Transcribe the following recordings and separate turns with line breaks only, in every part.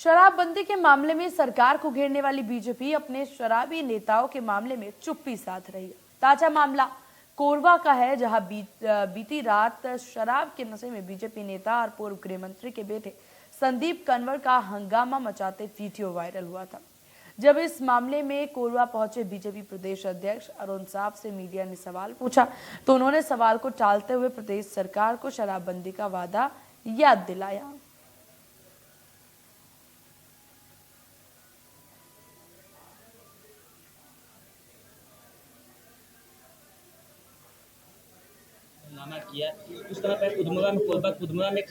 शराबबंदी के मामले में सरकार को घेरने वाली बीजेपी अपने शराबी नेताओं के मामले में चुप्पी साध रही है। ताजा मामला कोरबा का है, जहां बीती रात शराब के नशे में बीजेपी नेता और पूर्व गृह मंत्री के बेटे संदीप कंवर का हंगामा मचाते वीडियो वायरल हुआ था। जब इस मामले में कोरबा पहुंचे बीजेपी प्रदेश अध्यक्ष अरुण साफ से मीडिया ने सवाल पूछा तो उन्होंने सवाल को टालते हुए प्रदेश सरकार को शराबबंदी का वादा याद दिलाया।
किया उस तरह पर कुदमुरा में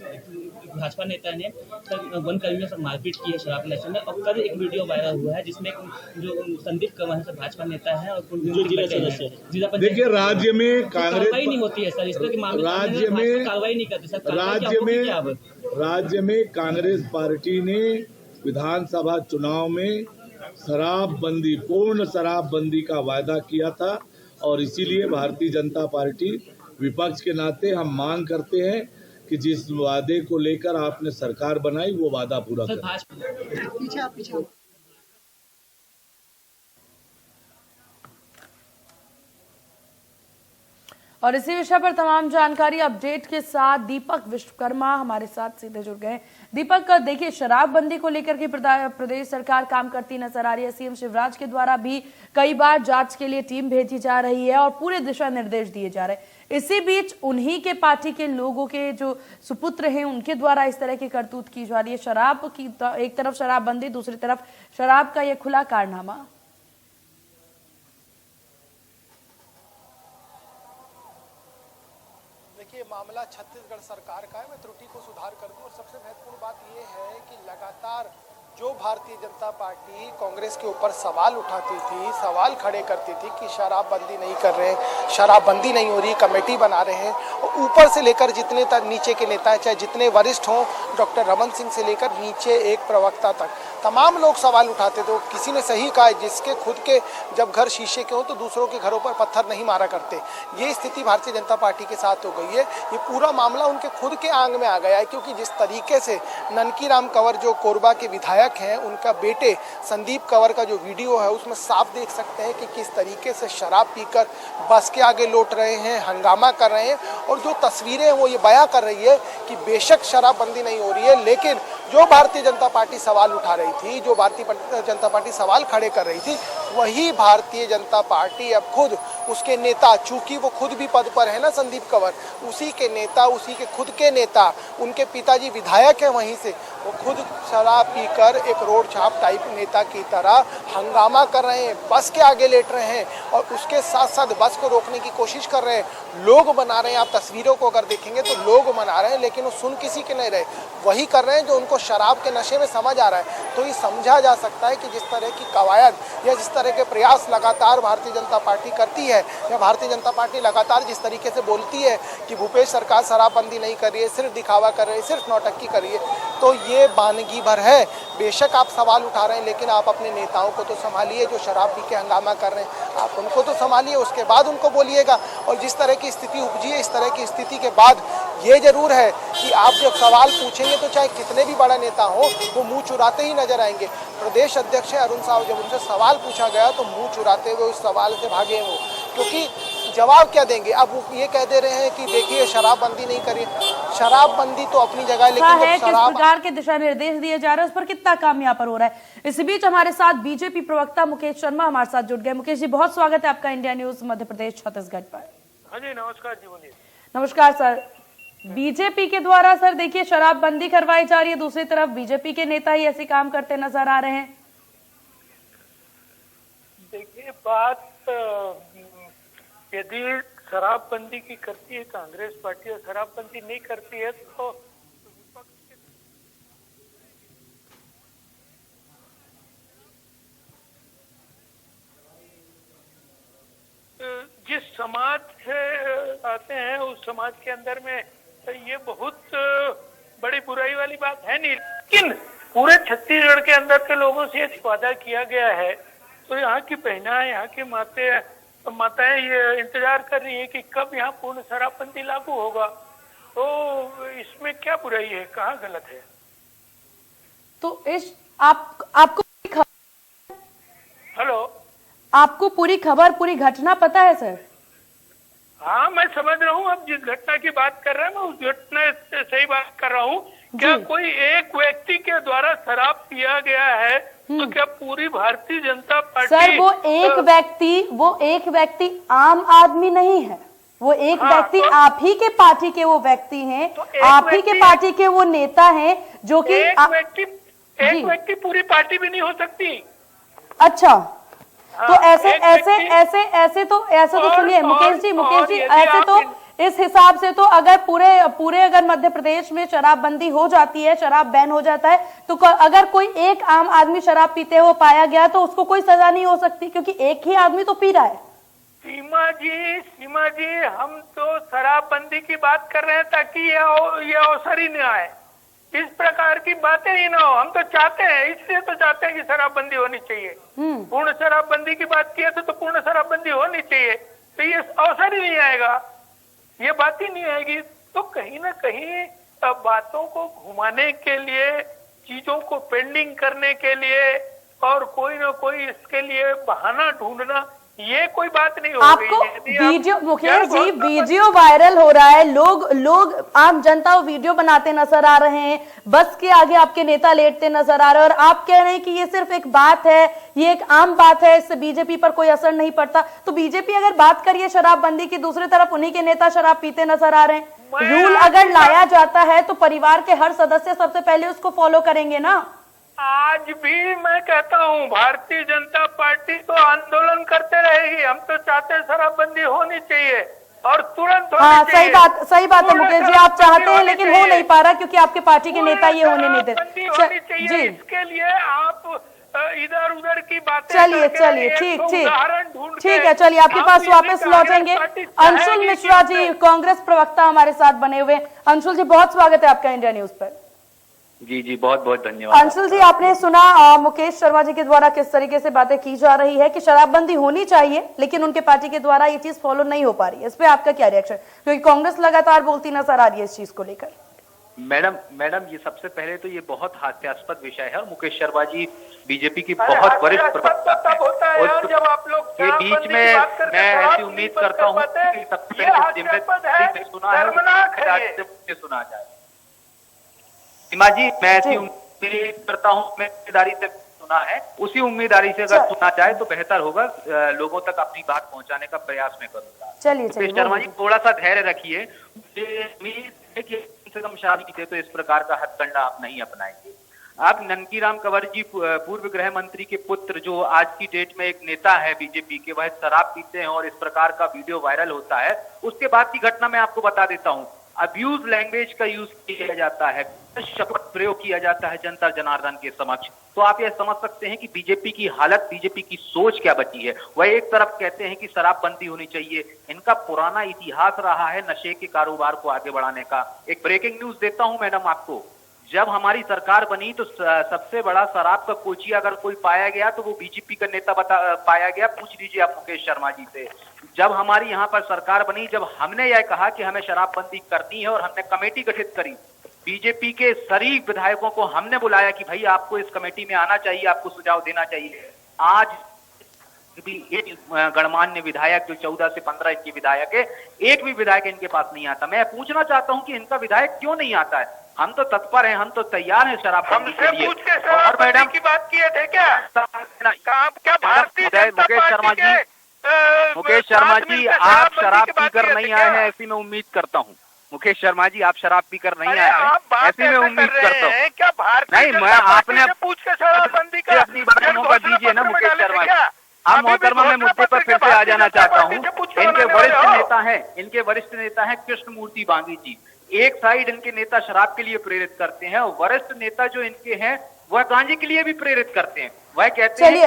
भाजपा नेता ने वन कर्मियों से मारपीट की है शराब के नशे में। और कल एक वीडियो वायरल हुआ है जिसमें जो संदीप कंवर से भाजपा नेता है और
देखिए, राज्य में कांग्रेस
कार्रवाई नहीं होती है सर, इस तरह के मामले राज्य में कार्रवाई नहीं करती सर।
राज्य में कांग्रेस पार्टी ने विधानसभा चुनाव में शराबबंदी, पूर्ण शराबबंदी का वादा किया था और इसीलिए भारतीय जनता पार्टी विपक्ष के नाते हम मांग करते हैं कि जिस वादे को लेकर आपने सरकार बनाई वो वादा पूरा करें।
और इसी विषय पर तमाम जानकारी अपडेट के साथ दीपक विश्वकर्मा हमारे साथ सीधे जुड़ गए। दीपक, देखिए, शराबबंदी को लेकर के प्रदेश सरकार काम करती नजर आ रही है। सीएम शिवराज के द्वारा भी कई बार जांच के लिए टीम भेजी जा रही है और पूरे दिशा निर्देश दिए जा रहे हैं। इसी बीच उन्हीं के पार्टी के लोगों के जो सुपुत्र हैं उनके द्वारा इस तरह की करतूत की जा रही है। शराब की एक तरफ शराबबंदी, दूसरी तरफ शराब का यह खुला कारनामा।
देखिए, मामला छत्तीसगढ़ सरकार का है। मैं त्रुटि को सुधार कर दूं और सबसे महत्वपूर्ण बात यह है कि लगातार जो भारतीय जनता पार्टी कांग्रेस के ऊपर सवाल उठाती थी, सवाल खड़े करती थी कि शराबबंदी नहीं कर रहे हैं, शराबबंदी नहीं हो रही, कमेटी बना रहे हैं, और ऊपर से लेकर जितने तक नीचे के नेता, चाहे जितने वरिष्ठ हों, डॉक्टर रमन सिंह से लेकर नीचे एक प्रवक्ता तक, तमाम लोग सवाल उठाते थे। किसी ने सही कहा, जिसके खुद के जब घर शीशे के हो तो दूसरों के घरों पर पत्थर नहीं मारा करते। ये स्थिति भारतीय जनता पार्टी के साथ हो गई है। ये पूरा मामला उनके खुद के आंग में आ गया है, क्योंकि जिस तरीके से ननकीराम कंवर जो कोरबा के विधायक हैं, उनका बेटे संदीप कंवर का जो वीडियो है उसमें साफ देख सकते हैं कि किस तरीके से शराब पीकर बस के आगे लौट रहे हैं, हंगामा कर रहे हैं। और जो तस्वीरें वो ये बयां कर रही है कि बेशक शराबबंदी नहीं हो रही है, लेकिन जो भारतीय जनता पार्टी सवाल उठा रही थी, जो भारतीय जनता पार्टी सवाल खड़े कर रही थी, वही भारतीय जनता पार्टी अब खुद उसके नेता, चूंकि वो खुद भी पद पर है ना संदीप कंवर, उसी के नेता, उसी के खुद के नेता, उनके पिताजी विधायक हैं वहीं से, वो खुद शराब पीकर एक रोड छाप टाइप नेता की तरह हंगामा कर रहे हैं, बस के आगे लेट रहे हैं और उसके साथ साथ बस को रोकने की कोशिश कर रहे हैं। लोग बना रहे हैं, आप तस्वीरों को अगर देखेंगे तो लोग मना रहे हैं, लेकिन वो सुन किसी के नहीं रहे, वही कर रहे हैं जो उनको शराब के नशे में समझ आ रहा है। तो ये समझा जा सकता है कि जिस तरह की कवायद या जिस तरह के प्रयास लगातार भारतीय जनता पार्टी करती है, या भारतीय जनता पार्टी लगातार जिस तरीके से बोलती है कि भूपेश सरकार शराबबंदी नहीं कर रही है, सिर्फ दिखावा कर रही है, सिर्फ नौटंकी कर रही है, तो ये वानगी भर है। बेशक आप सवाल उठा रहे हैं, लेकिन आप अपने नेताओं को तो संभालिए जो शराब पी के हंगामा कर रहे हैं, आप उनको तो संभालिए, उसके बाद उनको बोलिएगा। और जिस तरह की स्थिति उपजी है, इस तरह की स्थिति के बाद ये जरूर है कि आप जब सवाल पूछेंगे तो चाहे कितने भी बड़ा नेता हो, वो मुंह चुराते ही नजर आएंगे। प्रदेश अध्यक्ष है अरुण साहब, जब उनसे सवाल पूछा गया तो मुंह चुराते हुए उस सवाल से भागे वो, क्योंकि जवाब क्या देंगे। अब वो ये कह दे रहे हैं कि देखिए शराबबंदी नहीं करी, शराबबंदी तो अपनी जगह, लेकिन
किस प्रकार के दिशा निर्देश दिए जा रहे हैं उस पर कितना काम यहाँ पर हो रहा है। इसी बीच हमारे साथ बीजेपी प्रवक्ता मुकेश शर्मा हमारे साथ जुड़ गए। मुकेश जी, बहुत स्वागत है आपका इंडिया न्यूज मध्य प्रदेश छत्तीसगढ़ पर।
हाँ जी, नमस्कार जी, बोलिए।
नमस्कार सर। बीजेपी के द्वारा सर देखिए शराबबंदी करवाई जा रही है, दूसरी तरफ बीजेपी के नेता ही ऐसे काम करते नजर आ रहे हैं।
देखिए, बात यदि शराबबंदी की करती है कांग्रेस पार्टी और शराबबंदी नहीं करती है तो जिस समाज से आते हैं उस समाज के अंदर में ये बहुत बड़ी बुराई वाली बात है नहीं, लेकिन पूरे छत्तीसगढ़ के अंदर के लोगों से वादा किया गया है, तो यहाँ की बहनाएं, यहाँ की माताएं ये इंतजार कर रही है कि कब यहाँ पूर्ण शराबबंदी लागू होगा। तो इसमें क्या बुराई है, कहाँ गलत है?
तो इस आपको
हेलो।
आपको पूरी खबर, पूरी घटना पता है सर?
हाँ, मैं समझ रहा हूँ। अब जिस घटना की बात कर रहे हैं मैं उस घटना से ही बात कर रहा हूँ। क्या कोई एक व्यक्ति के द्वारा शराब पिया गया है तो क्या पूरी भारतीय जनता पार्टी?
सर वो एक व्यक्ति आम आदमी नहीं है, वो एक व्यक्ति आप ही के पार्टी के वो व्यक्ति हैं,
तो
आप ही के पार्टी के वो नेता हैं जो कि
एक व्यक्ति पूरी पार्टी भी नहीं हो सकती।
अच्छा, तो ऐसे
एक
ऐसे
व्यक्ति-
ऐसे ऐसे तो सुनिए मुकेश जी,
यदि
ऐसे
आप
तो इस हिसाब से तो अगर पूरे अगर मध्य प्रदेश में शराबबंदी हो जाती है, शराब बैन हो जाता है, तो अगर कोई एक आम आदमी शराब पीते हुए पाया गया तो उसको कोई सजा नहीं हो सकती, क्योंकि एक ही आदमी तो पी रहा है।
सीमा जी, हम तो शराबबंदी की बात कर रहे हैं ताकि ये अवसर ही न आए, इस प्रकार की बातें ही ना हो। हम तो चाहते हैं, इसलिए तो चाहते हैं कि शराबबंदी होनी चाहिए। पूर्ण शराबबंदी की बात की है तो पूर्ण शराबबंदी होनी चाहिए, तो ये अवसर ही नहीं आएगा, ये बात ही नहीं आएगी। तो कहीं ना कहीं बातों को घुमाने के लिए, चीजों को पेंडिंग करने के लिए और कोई ना कोई इसके लिए बहाना ढूंढना, ये कोई बात नहीं हो
आपको
रही है।
Video, Mukesh ji, video viral हो रहा है, लोग आम जनता वो वीडियो बनाते नजर आ रहे हैं, बस के आगे आपके नेता लेटते नजर आ रहे हैं और आप कह रहे हैं कि ये सिर्फ एक बात है, ये एक आम बात है, इससे बीजेपी पर कोई असर नहीं पड़ता। तो बीजेपी अगर बात करिए शराबबंदी की, दूसरी तरफ उन्हीं के नेता शराब पीते नजर आ रहे हैं। रूल अगर लाया जाता है तो परिवार के हर सदस्य सबसे पहले उसको फॉलो करेंगे ना।
आज भी मैं कहता हूँ भारतीय जनता पार्टी तो आंदोलन करते रहेगी। हम तो चाहते हैं शराबबंदी होनी चाहिए और तुरंत होनी
हाँ,
चाहिए।
सही बात है मुकेश जी, आप चाहते हैं लेकिन हो नहीं पा रहा क्योंकि आपके पार्टी के नेता ये होने नहीं
शराबबंदी होनी
देते।
चाहिए।
जी,
इसके लिए आप इधर उधर की बातें
चलिए ठीक है, चलिए आपके पास वापस लौटेंगे। अंशुल मिश्रा जी, कांग्रेस प्रवक्ता हमारे साथ बने हुए। अंशुल जी, बहुत स्वागत है आपका इंडिया न्यूज पर।
जी, बहुत बहुत धन्यवाद।
अंशुल जी, आपने सुना मुकेश शर्मा जी के द्वारा किस तरीके से बातें की जा रही है कि शराबबंदी होनी चाहिए लेकिन उनके पार्टी के द्वारा ये चीज फॉलो नहीं हो पा रही है, इस पे आपका क्या रिएक्शन? क्योंकि कांग्रेस लगातार बोलती नजर आ रही है इस चीज को लेकर।
मैडम ये सबसे पहले तो ये बहुत हास्यास्पद विषय है और मुकेश शर्मा जी बीजेपी की बहुत वरिष्ठ प्रवक्ता
तब होता है और जब आप लोग
के बीच में मैं ऐसी उम्मीद करता हूँ कि सबसे पहले सुना जाए। सीमा जी, मैं ऐसी उम्मीद करता हूँ, मैं जिम्मेदारी से सुना है, उसी उम्मीदवारी से अगर सुनना चाहे तो बेहतर होगा। लोगों तक अपनी बात पहुंचाने का प्रयास में करूंगा।
चलिए
शर्मा जी, थोड़ा सा धैर्य रखिए। मुझे उम्मीद है कि कम से कम शादी थे तो इस प्रकार का हथकंडा आप नहीं अपनाएंगे। आप ननकीराम कंवर जी, पूर्व गृह मंत्री के पुत्र, जो आज की डेट में एक नेता है बीजेपी के, वह शराब पीते हैं और इस प्रकार का वीडियो वायरल होता है। उसके बाद की घटना मैं आपको बता देता हूँ। अब्यूज लैंग्वेज का यूज किया जाता है, शपथ प्रयोग किया जाता है जनता जनार्दन के समक्ष। तो आप यह समझ सकते हैं कि बीजेपी की हालत, बीजेपी की सोच क्या बची है। वह एक तरफ कहते हैं कि शराबबंदी होनी चाहिए, इनका पुराना इतिहास रहा है नशे के कारोबार को आगे बढ़ाने का। एक ब्रेकिंग न्यूज देता हूं मैडम आपको। जब हमारी सरकार बनी तो सबसे बड़ा शराब का कोचिया अगर कोई पाया गया तो वो बीजेपी का नेता पाया गया। पूछ लीजिए आप मुकेश शर्मा जी से। जब हमारी यहाँ पर सरकार बनी, जब हमने यह कहा कि हमें शराबबंदी करनी है और हमने कमेटी गठित करी, बीजेपी के शरीफ विधायकों को हमने बुलाया कि भाई आपको इस कमेटी में आना चाहिए, आपको सुझाव देना चाहिए। आज भी एक गणमान्य विधायक, जो 14 से 15 इनके विधायक है, एक भी विधायक इनके पास नहीं आता। मैं पूछना चाहता हूं कि इनका विधायक क्यों नहीं आता है। हम तो तत्पर हैं, हम तो तैयार हैं शराबबंदी के लिए।
और मैडम की बात किए थे क्या भारतीय
मुकेश शर्मा जी, आप शराब पीकर नहीं आए हैं ऐसी मैं उम्मीद करता हूँ। मुकेश शर्मा जी, आप शराब पीकर नहीं आए हैं ऐसी मैं उम्मीद करता हूँ।
क्या भारतीय
नहीं, मैं आपने
पूछ के शराबबंदी का
अपनी बात मौका दीजिए ना मुकेश शर्मा जी। अब मोहतरमा मैं मुद्दे पर फिर से आ जाना चाहता हूँ। इनके वरिष्ठ नेता हैं कृष्णमूर्ति बांगी जी। एक साइड इनके नेता शराब के लिए प्रेरित करते हैं और वरिष्ठ नेता जो इनके हैं वह गांजे के लिए भी प्रेरित करते हैं। वह कहते हैं
चलिए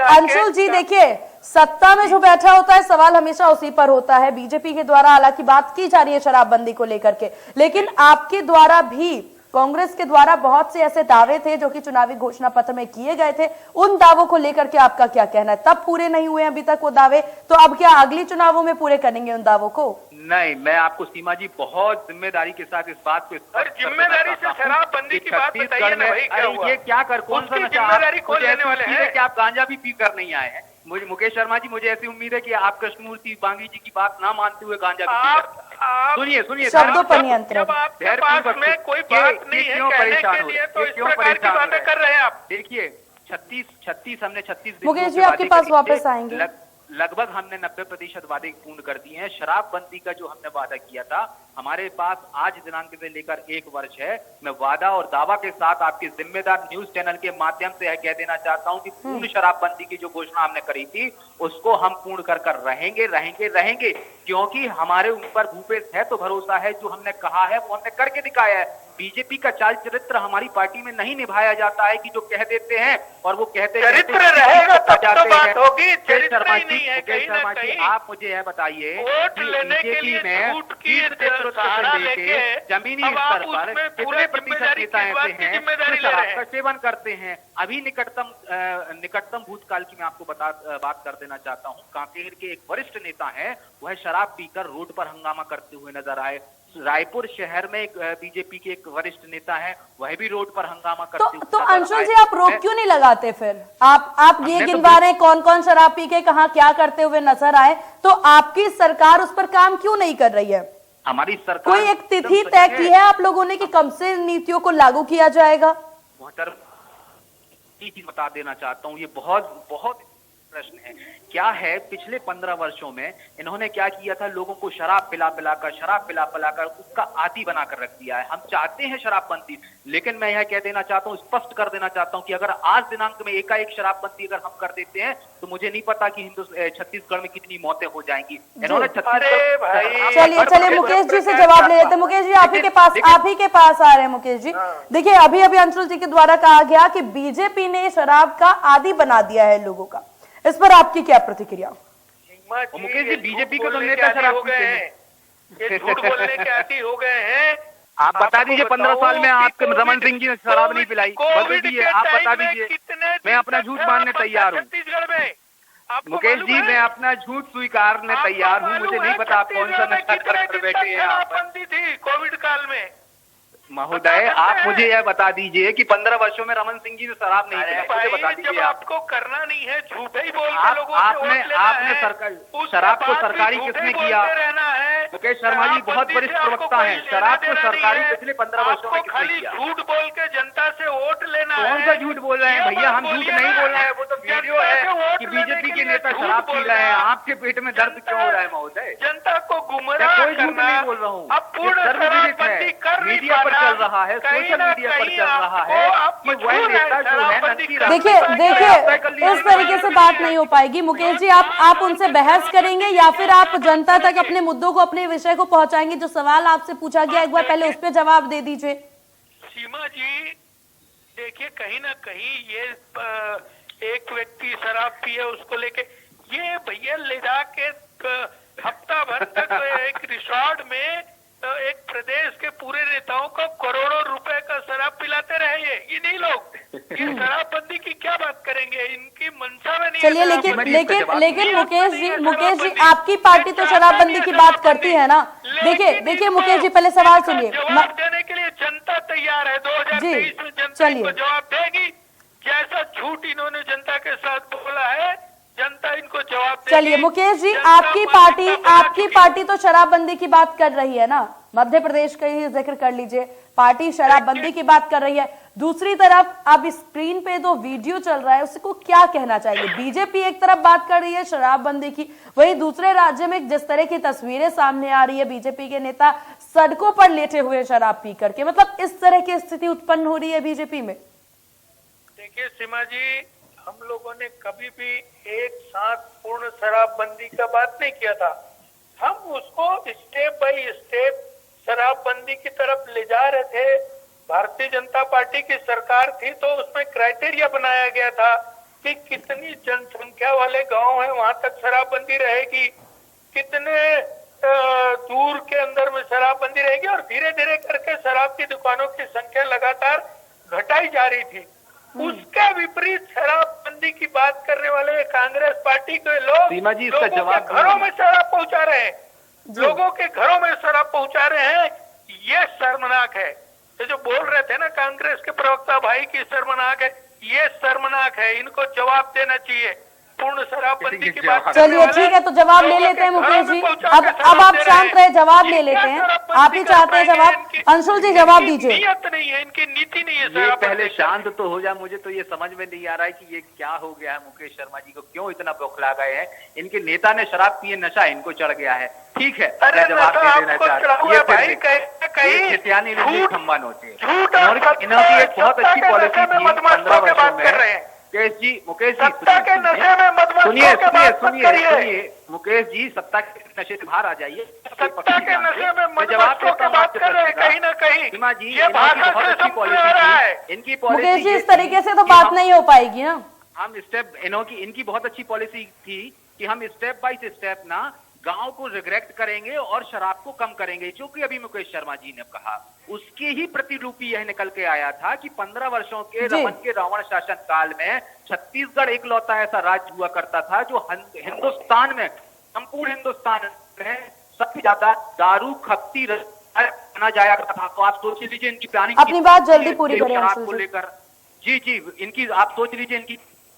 अंशुल जी, देखिए सत्ता में जो बैठा होता है सवाल हमेशा उसी पर होता है। बीजेपी के द्वारा हालांकि बात की जा रही है शराबबंदी को लेकर के, लेकिन आपके द्वारा भी, कांग्रेस के द्वारा बहुत से ऐसे दावे थे जो कि चुनावी घोषणा पत्र में किए गए थे। उन दावों को लेकर के आपका क्या कहना है? तब पूरे नहीं हुए अभी तक वो दावे, तो अब क्या अगली चुनावों में पूरे करेंगे उन दावों को?
नहीं, मैं आपको सीमा जी बहुत जिम्मेदारी के साथ इस बात को
और जिम्मेदारी से शराबबंदी की बात बताइए ना भाई, क्या हुआ?
ये क्या कर कौन सा
उसकी
नशा
जिम्मेदारी कौन लेने वाले हैं?
कि आप गांजा भी पी कर नहीं आए हैं। मुझे मुकेश शर्मा जी, मुझे ऐसी उम्मीद है कि आप कृष्णमूर्ति बांगी जी की बात ना मानते हुए गांजा भी
आप
सुनिए
शब्दों पर नियंत्रण।
जब आपके पास में कोई बात नहीं है कहने के लिए तो इस प्रकार की बातें कर रहे हैं आप।
देखिए 36 हमने 36
मुकेश जी आपके पास वापस आएंगे।
लगभग हमने 90% वादे पूर्ण कर दिए हैं। शराबबंदी का जो हमने वादा किया था, हमारे पास आज दिनांक से लेकर 1 वर्ष है। मैं वादा और दावा के साथ आपके जिम्मेदार न्यूज चैनल के माध्यम से यह कह देना चाहता हूं कि पूर्ण शराबबंदी की जो घोषणा हमने करी थी उसको हम पूर्ण कर रहेंगे, क्योंकि हमारे ऊपर भूपेश है तो भरोसा है। जो हमने कहा है वो हमने करके दिखाया है। बीजेपी का चाल चरित्र हमारी पार्टी में नहीं निभाया जाता है कि जो कह देते हैं और वो कहते
चरित्र रहेगा तब तो बात होगी, चरित्र ही नहीं है। कहीं ना कहीं
आप मुझे यह बताइए,
वोट लेने के लिए झूठ की सहारा लेके
जमीनी स्तर पर कितने प्रतिशत नेता ऐसे हैं जो शराब का सेवन करते हैं? अभी निकटतम भूतकाल की मैं आपको बात कर देना चाहता हूँ। कांकेर के एक वरिष्ठ नेता है, वह शराब पीकर रोड पर हंगामा करते हुए नजर आए। रायपुर शहर में एक बीजेपी के एक वरिष्ठ नेता है, वह भी रोड पर हंगामा करते हुए
तो अंशुल जी आप रोक क्यों नहीं लगाते फिर? आप ये गिनवा रहे हैं कौन कौन शराब पी के कहाँ क्या करते हुए नजर आए, तो आपकी सरकार उस पर काम क्यों नहीं कर रही है?
हमारी सरकार
कोई एक तिथि तय की है आप लोगों ने कि कब से नीतियों को लागू किया जाएगा?
मोहतरम, एक चीज बता देना चाहता हूँ, ये बहुत प्रश्न है। क्या है, पिछले 15 वर्षों में इन्होंने क्या किया था? लोगों को शराब पिला पिलाकर उसका आदी बनाकर रख दिया है। हम चाहते हैं शराबबंदी, लेकिन मैं यह कह देना चाहता हूं, स्पष्ट कर देना चाहता हूं कि अगर आज दिनांक में एकाएक शराबबंदी अगर हम कर देते हैं तो मुझे नहीं पता कि छत्तीसगढ़ में कितनी मौतें हो जाएंगी। इन्होंने
चलिए मुकेश जी से जवाब ले लेते हैं। मुकेश जी आप ही के पास आ रहे हैं। मुकेश जी देखिए, अभी अंशुल जी के द्वारा कहा गया कि बीजेपी ने शराब का आदी बना दिया है लोगों का, इस पर आपकी क्या प्रतिक्रिया?
मुकेश जी, बीजेपी को तो नेता शराब पीते हैं,
ये झूठ बोलने के आदी हो गए हैं।
आप बता दीजिए 15 साल में आपके रमन सिंह जी ने शराब नहीं पिलाई, बता दीजिए, आप बता दीजिए। मैं अपना झूठ मानने तैयार हूँ
छत्तीसगढ़ में।
मुकेश जी, मैं अपना झूठ स्वीकारने तैयार हूँ। मुझे नहीं पता आप कौन सा नशा कर बैठे हैं यहाँ पर।
थी कोविड काल में
महोदय, आप मुझे यह बता दीजिए कि 15 वर्षों में रमन सिंह जी ने शराब नहीं पिलाई, मुझे बता दीजिए।
आपको करना नहीं है, झूठे ही बोल के लोगों से वोट लेना
आपने
है।
शराब को सरकारी किसने किया?
रहना है।
मुकेश शर्मा जी बहुत वरिष्ठ प्रवक्ता हैं। शराब को सरकारी पिछले 15 वर्षों में किसने किया?
झूठ बोल के जनता से वोट लेना है।
कौन सा झूठ बोल रहे हैं भैया? हम झूठ नहीं बोल रहे हैं, वो तो वीडियो है कि बीजेपी के नेता शराब पी रहे हैं। आपके पेट में दर्द क्यों हो रहा है महोदय?
जनता को गुमराह
कोई झूठ नहीं बोल रहा हूँ।
अब पूर्ण शराबबंदी कर नहीं
मीडिया पर चल रहा है, सोशल मीडिया पर चल रहा है कि वह नेता जो है
देखिए इस तरीके से बात नहीं हो पाएगी। मुकेश जी आप उनसे बहस करेंगे या फिर आप जनता तक अपने मुद्दों को, अपने विषय को पहुंचाएंगे? जो सवाल आपसे पूछा गया एक बार पहले उस पर जवाब दे दीजिए।
सीमा जी देखिए, कहीं ना कहीं ये एक व्यक्ति शराब पिए उसको लेके ये भैया ले जाके हफ्ता भर तक एक रिसोर्ट में एक प्रदेश के पूरे नेताओं को करोड़ों रुपए का शराब पिलाते रहे। ये नहीं लोग, ये शराबबंदी की क्या बात करेंगे? इनकी मंशा में नहीं।
चलिए लेकिन मुकेश जी आपकी पार्टी तो शराबबंदी की बात करती है ना। देखिए मुकेश जी पहले सवाल सुनिए।
जवाब देने के लिए जनता तैयार है। 2023 में जनता इनको जवाब देगी। जैसा झूठ इन्होंने जनता के साथ बोला है, जनता इनको जवाब देगी।
चलिए मुकेश जी, आपकी पार्टी तो शराबबंदी की बात कर रही है ना। मध्य प्रदेश का ही जिक्र कर लीजिए, पार्टी शराबबंदी की बात कर रही है। दूसरी तरफ अब स्क्रीन पे जो वीडियो चल रहा है उसको क्या कहना चाहिए? बीजेपी एक तरफ बात कर रही है शराबबंदी की, वहीं दूसरे राज्य में जिस तरह की तस्वीरें सामने आ रही है, बीजेपी के नेता सड़कों पर लेटे हुए शराब पी करके, मतलब इस तरह की स्थिति उत्पन्न हो रही है बीजेपी में।
देखिए सीमा जी, हम लोगों ने कभी भी एक साथ पूर्ण शराबबंदी का बात नहीं किया था। हम उसको स्टेप बाय स्टेप शराबबंदी की तरफ ले जा रहे थे। भारतीय जनता पार्टी की सरकार थी तो उसमें क्राइटेरिया बनाया गया था कि कितनी जनसंख्या वाले गांव हैं वहां तक शराबबंदी रहेगी, कितने दूर के अंदर में शराबबंदी रहेगी, और धीरे धीरे करके शराब की दुकानों की संख्या लगातार घटाई जा रही थी। उसके विपरीत शराबबंदी की बात करने वाले कांग्रेस पार्टी के लोग
सीमा जी इसका जवाब
घरों में शराब पहुंचा रहे हैं। लोगों के घरों में शराब पहुंचा रहे हैं, ये शर्मनाक है। ये जो बोल रहे थे ना कांग्रेस के प्रवक्ता भाई की शर्मनाक है, ये शर्मनाक है, इनको जवाब देना चाहिए। पूर्ण शराबबंदी की बात
चलिए ठीक है, तो जवाब ले लेते हैं मुकेश जी। अब आप शांत रहे, जवाब ले लेते हैं। आप ही चाहते हैं जवाब, अंशुल जी जवाब दीजिए।
नियत नहीं है, इनकी नीति नहीं है।
ये पहले शांत तो हो जाए, मुझे तो ये समझ में नहीं आ रहा है कि ये क्या हो गया है मुकेश शर्मा जी को, क्यों इतना बौखला गए हैं। इनके नेता ने शराब पिए, नशा इनको चढ़ गया है। ठीक है, मैं जवाब दे देना चाहता हूँ। ये खिसियानी लोग खम्बा नोचे। इन्होंने एक बहुत अच्छी पॉलिसी थी 15 वर्षों में। मुकेश जी सुनिए मुकेश जी, सत्ता के नशे से बाहर आ जाइए।
सत्ता के नशे में मधुमस्तों की बात कर रहे हैं कहीं ना कहीं।
ये बहुत अच्छी पॉलिसी थी इनकी।
मुकेश जी इस तरीके से तो बात नहीं हो पाएगी ना।
हम इनकी बहुत अच्छी पॉलिसी थी कि हम स्टेप बाय स्टेप ना गांव को रिग्रेक्ट करेंगे और शराब को कम करेंगे, जो कि अभी मुकेश शर्मा जी ने कहा। उसके ही प्रतिरूपी यह निकल के आया था कि 15 वर्षों के रमन के रावण शासन काल में छत्तीसगढ़ एकलौता ऐसा राज्य हुआ करता था जो हिंदुस्तान में, संपूर्ण हिंदुस्तान में सबसे ज्यादा दारू खपती बना जाया करता था। तो आप सोच लीजिए इनकी प्लानिंग,
अपनी बात जल्दी पूरी करें
शराब को लेकर। जी इनकी आप सोच लीजिए इनकी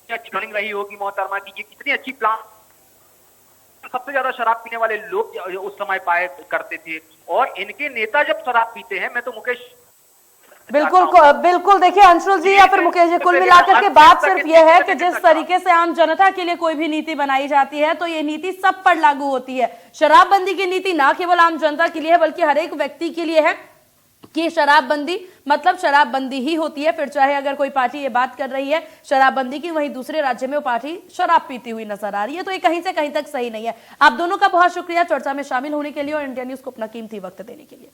प्लानिंग रही होगी मोहतरमा की, कितनी अच्छी प्लान। सबसे ज्यादा शराब पीने वाले लोग उस समय पाए करते थे, और इनके नेता जब शराब पीते हैं, मैं तो मुकेश
बिल्कुल देखिए अंशुल जी या फिर मुकेश जी, कुल मिलाकर के बात सिर्फ यह है कि जिस तरीके से आम जनता के लिए कोई भी नीति बनाई जाती है तो ये नीति सब पर लागू होती है। शराबबंदी की नीति ना केवल आम जनता के लिए है बल्कि हर एक व्यक्ति के लिए है कि शराबबंदी मतलब शराबबंदी ही होती है। फिर चाहे अगर कोई पार्टी ये बात कर रही है शराबबंदी की, वहीं दूसरे राज्य में वो पार्टी शराब पीती हुई नजर आ रही है, तो ये कहीं से कहीं तक सही नहीं है। आप दोनों का बहुत शुक्रिया चर्चा में शामिल होने के लिए और इंडिया न्यूज को अपना कीमती वक्त देने के लिए।